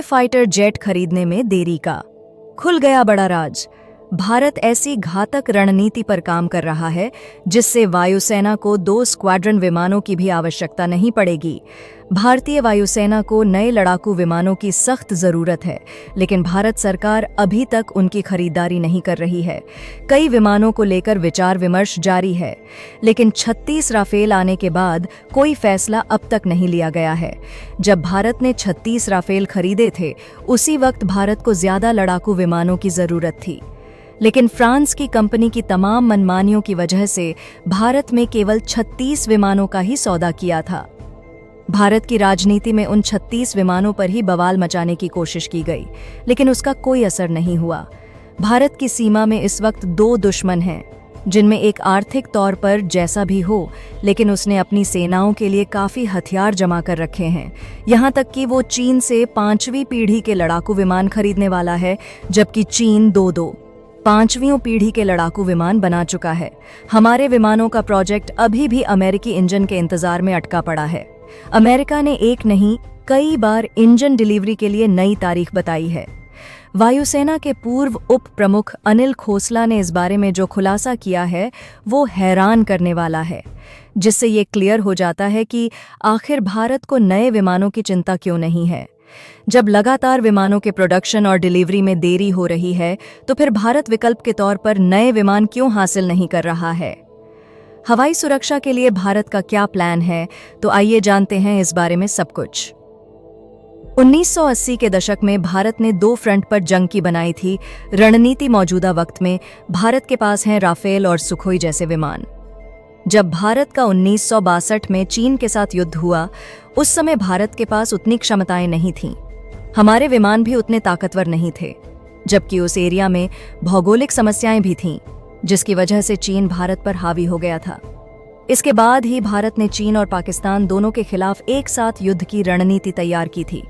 Fighter jet खरीदने में देरी का खुल गया बड़ा राज। भारत ऐसी घातक रणनीति पर काम कर रहा है जिससे वायुसेना को 2 स्क्वाड्रन विमानों की भी आवश्यकता नहीं पड़ेगी। भारतीय वायुसेना को नए लड़ाकू विमानों की सख्त जरूरत है, लेकिन भारत सरकार अभी तक उनकी खरीदारी नहीं कर रही है। कई विमानों को लेकर विचार विमर्श जारी है, लेकिन 36 राफेल आने के बाद कोई फैसला अब तक नहीं लिया गया है। जब भारत ने 36 राफेल खरीदे थे, उसी वक्त भारत को ज्यादा लड़ाकू विमानों की जरूरत थी, लेकिन फ्रांस की कंपनी की तमाम मनमानियों की वजह से भारत में केवल 36 विमानों का ही सौदा किया था। भारत की राजनीति में उन 36 विमानों पर ही बवाल मचाने की कोशिश की गई, लेकिन उसका कोई असर नहीं हुआ। भारत की सीमा में इस वक्त 2 दुश्मन हैं, जिनमें एक आर्थिक तौर पर जैसा भी हो, लेकिन उसने अपनी सेनाओं के लिए काफी हथियार जमा कर रखे हैं। यहाँ तक कि वो चीन से 5वीं पीढ़ी के लड़ाकू विमान खरीदने वाला है, जबकि चीन 5वीं पीढ़ी के लड़ाकू विमान बना चुका है। हमारे विमानों का प्रोजेक्ट अभी भी अमेरिकी इंजन के इंतजार में अटका पड़ा है। अमेरिका ने एक नहीं कई बार इंजन डिलीवरी के लिए नई तारीख बताई है। वायुसेना के पूर्व उप प्रमुख अनिल खोसला ने इस बारे में जो खुलासा किया है वो हैरान करने वाला है, जिससे ये क्लियर हो जाता है कि आखिर भारत को नए विमानों की चिंता क्यों नहीं है। जब लगातार विमानों के प्रोडक्शन और डिलीवरी में देरी हो रही है, तो फिर भारत विकल्प के तौर पर नए विमान क्यों हासिल नहीं कर रहा है? हवाई सुरक्षा के लिए भारत का क्या प्लान है, तो आइए जानते हैं इस बारे में सब कुछ। 1980 के दशक में भारत ने 2 फ्रंट पर जंग की बनाई थी रणनीति। मौजूदा वक्त में भारत के पास हैं राफेल और सुखोई जैसे विमान। जब भारत का 1962 में चीन के साथ युद्ध हुआ, उस समय भारत के पास उतनी क्षमताएं नहीं थीं। हमारे विमान भी उतने ताकतवर नहीं थे, जबकि उस एरिया में भौगोलिक समस्याएं भी थीं, जिसकी वजह से चीन भारत पर हावी हो गया था। इसके बाद ही भारत ने चीन और पाकिस्तान दोनों के खिलाफ एक साथ युद्ध की रणनीति तैयार की थी।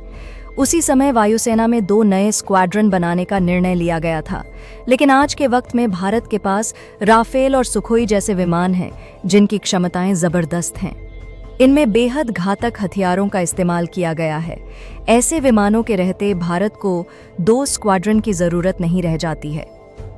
उसी समय वायुसेना में 2 नए स्क्वाड्रन बनाने का निर्णय लिया गया था, लेकिन आज के वक्त में भारत के पास राफेल और सुखोई जैसे विमान हैं, जिनकी क्षमताएं जबरदस्त हैं। इनमें बेहद घातक हथियारों का इस्तेमाल किया गया है। ऐसे विमानों के रहते भारत को 2 स्क्वाड्रन की जरूरत नहीं रह जाती है।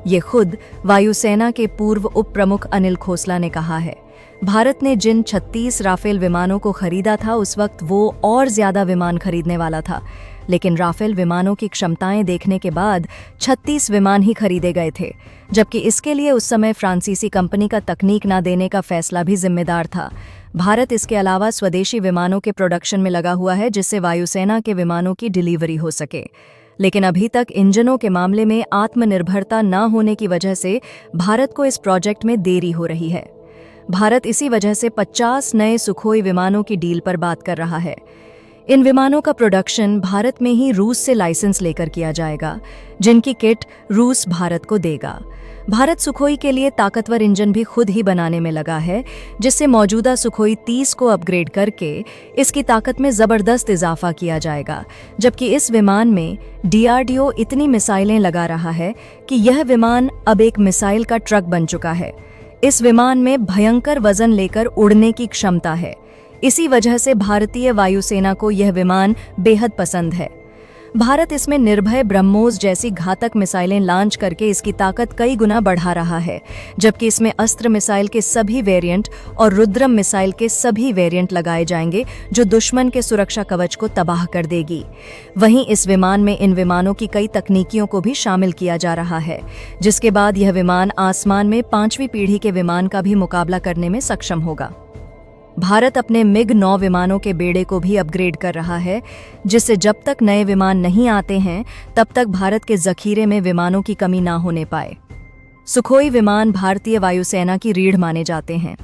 ये खुद वायुसेना के पूर्व उप प्रमुख अनिल खोसला ने कहा है। भारत ने जिन 36 राफेल विमानों को खरीदा था, उस वक्त वो और ज्यादा विमान खरीदने वाला था, लेकिन राफेल विमानों की क्षमताएं देखने के बाद 36 विमान ही खरीदे गए थे, जबकि इसके लिए उस समय फ्रांसीसी कंपनी का तकनीक न देने का फैसला भी जिम्मेदार था। भारत इसके अलावा स्वदेशी विमानों के प्रोडक्शन में लगा हुआ है, जिससे वायुसेना के विमानों की डिलीवरी हो सके, लेकिन अभी तक इंजनों के मामले में आत्मनिर्भरता न होने की वजह से भारत को इस प्रोजेक्ट में देरी हो रही है। भारत इसी वजह से 50 नए सुखोई विमानों की डील पर बात कर रहा है। इन विमानों का प्रोडक्शन भारत में ही रूस से लाइसेंस लेकर किया जाएगा, जिनकी किट रूस भारत को देगा। भारत सुखोई के लिए ताकतवर इंजन भी खुद ही बनाने में लगा है, जिससे मौजूदा सुखोई 30 को अपग्रेड करके इसकी ताकत में जबरदस्त इजाफा किया जाएगा। जबकि इस विमान में DRDO इतनी मिसाइलें लगा रहा है कि यह विमान अब एक मिसाइल का ट्रक बन चुका है। इस विमान में भयंकर वजन लेकर उड़ने की क्षमता है। इसी वजह से भारतीय वायुसेना को यह विमान बेहद पसंद है। भारत इसमें निर्भय ब्रह्मोस जैसी घातक मिसाइलें लॉन्च करके इसकी ताकत कई गुना बढ़ा रहा है, जबकि इसमें अस्त्र मिसाइल के सभी वेरिएंट और रुद्रम मिसाइल के सभी वेरिएंट लगाए जाएंगे, जो दुश्मन के सुरक्षा कवच को तबाह कर देगी। वहीं इस विमान में इन विमानों की कई तकनीकियों को भी शामिल किया जा रहा है, जिसके बाद यह विमान आसमान में 5वीं पीढ़ी के विमान का भी मुकाबला करने में सक्षम होगा। भारत अपने MiG-9 विमानों के बेड़े को भी अपग्रेड कर रहा है, जिससे जब तक नए विमान नहीं आते हैं, तब तक भारत के जखीरे में विमानों की कमी ना होने पाए। सुखोई विमान भारतीय वायुसेना की रीढ़ माने जाते हैं।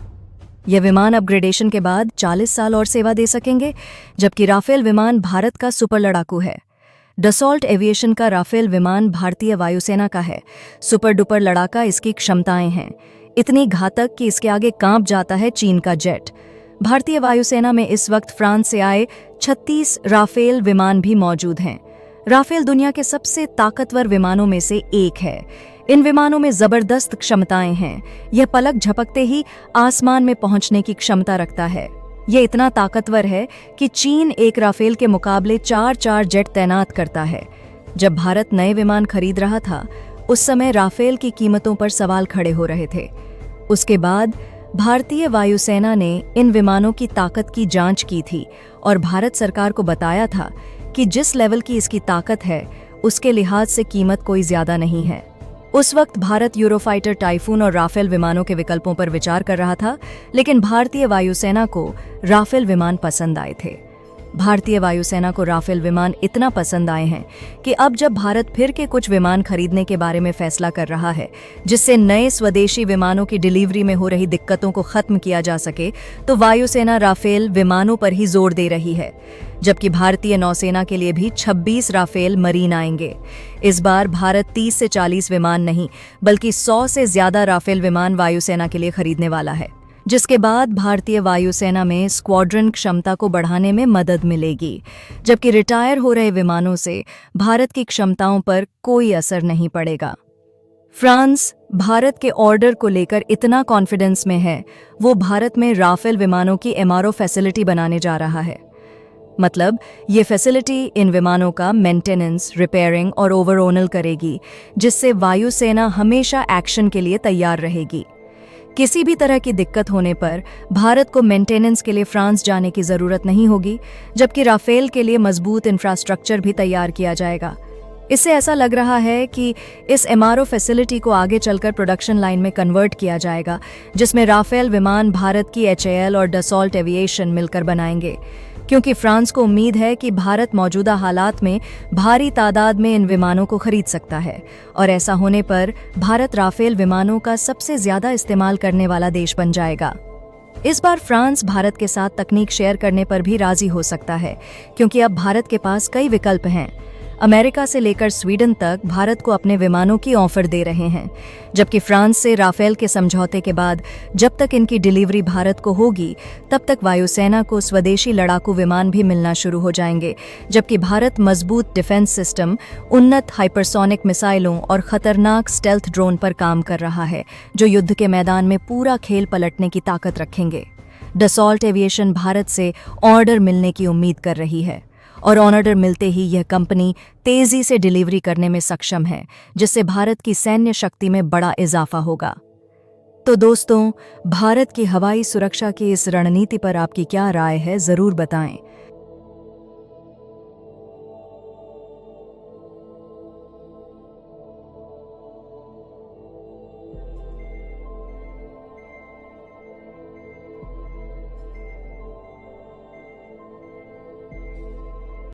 यह विमान अपग्रेडेशन के बाद 40 साल और सेवा दे सकेंगे, जबकि राफेल विमान भारत का सुपर लड़ाकू है। डसॉल्ट एविएशन का राफेल विमान भारतीय वायुसेना का है। सुपर डुपर लड़ाका इसकी क्षमताएं हैं, इतनी घातक कि इसके आगे कांप जाता है चीन का जेट। भारतीय वायुसेना में इस वक्त फ्रांस से आए 36 राफेल विमान भी मौजूद हैं। राफेल दुनिया के सबसे ताकतवर विमानों में से एक है। इन विमानों में जबरदस्त क्षमताएं हैं। यह पलक झपकते ही आसमान में पहुंचने की क्षमता रखता है। ये इतना ताकतवर है कि चीन एक राफेल के मुकाबले 4 जेट तैनात करता है। जब भारत नए विमान खरीद रहा था, उस समय राफेल की कीमतों पर सवाल खड़े हो रहे थे। उसके बाद भारतीय वायुसेना ने इन विमानों की ताकत की जांच की थी और भारत सरकार को बताया था कि जिस लेवल की इसकी ताकत है, उसके लिहाज से कीमत कोई ज्यादा नहीं है। उस वक्त भारत यूरोफाइटर टाइफून और राफेल विमानों के विकल्पों पर विचार कर रहा था, लेकिन भारतीय वायुसेना को राफेल विमान पसंद आए थे। भारतीय वायुसेना को राफेल विमान इतना पसंद आए हैं कि अब जब भारत फिर के कुछ विमान खरीदने के बारे में फैसला कर रहा है, जिससे नए स्वदेशी विमानों की डिलीवरी में हो रही दिक्कतों को खत्म किया जा सके, तो वायुसेना राफेल विमानों पर ही जोर दे रही है। जबकि भारतीय नौसेना के लिए भी 26 राफेल मरीन आएंगे। इस बार भारत 30 से 40 विमान नहीं, बल्कि 100 से ज्यादा राफेल विमान वायुसेना के लिए खरीदने वाला है, जिसके बाद भारतीय वायुसेना में स्क्वाड्रन क्षमता को बढ़ाने में मदद मिलेगी। जबकि रिटायर हो रहे विमानों से भारत की क्षमताओं पर कोई असर नहीं पड़ेगा। फ्रांस भारत के ऑर्डर को लेकर इतना कॉन्फिडेंस में है, वो भारत में राफेल विमानों की MRO फैसिलिटी बनाने जा रहा है। मतलब ये फैसिलिटी इन विमानों का मेंटेनेंस, रिपेयरिंग और ओवरऑनल करेगी, जिससे वायुसेना हमेशा एक्शन के लिए तैयार रहेगी। किसी भी तरह की दिक्कत होने पर भारत को मेंटेनेंस के लिए फ्रांस जाने की जरूरत नहीं होगी, जबकि राफेल के लिए मजबूत इंफ्रास्ट्रक्चर भी तैयार किया जाएगा। इससे ऐसा लग रहा है कि इस MRO फैसिलिटी को आगे चलकर प्रोडक्शन लाइन में कन्वर्ट किया जाएगा, जिसमें राफेल विमान भारत की HAL और डसॉल्ट एविएशन मिलकर बनाएंगे, क्योंकि फ्रांस को उम्मीद है कि भारत मौजूदा हालात में भारी तादाद में इन विमानों को खरीद सकता है, और ऐसा होने पर भारत राफेल विमानों का सबसे ज्यादा इस्तेमाल करने वाला देश बन जाएगा। इस बार फ्रांस भारत के साथ तकनीक शेयर करने पर भी राजी हो सकता है, क्योंकि अब भारत के पास कई विकल्प हैं। अमेरिका से लेकर स्वीडन तक भारत को अपने विमानों की ऑफर दे रहे हैं, जबकि फ्रांस से राफेल के समझौते के बाद जब तक इनकी डिलीवरी भारत को होगी, तब तक वायुसेना को स्वदेशी लड़ाकू विमान भी मिलना शुरू हो जाएंगे। जबकि भारत मजबूत डिफेंस सिस्टम, उन्नत हाइपरसोनिक मिसाइलों और खतरनाक स्टेल्थ ड्रोन पर काम कर रहा है, जो युद्ध के मैदान में पूरा खेल पलटने की ताकत रखेंगे। डसॉल्ट एविएशन भारत से ऑर्डर मिलने की उम्मीद कर रही है, और ऑर्डर मिलते ही यह कंपनी तेजी से डिलीवरी करने में सक्षम है, जिससे भारत की सैन्य शक्ति में बड़ा इजाफा होगा। तो दोस्तों, भारत की हवाई सुरक्षा की इस रणनीति पर आपकी क्या राय है, जरूर बताएं।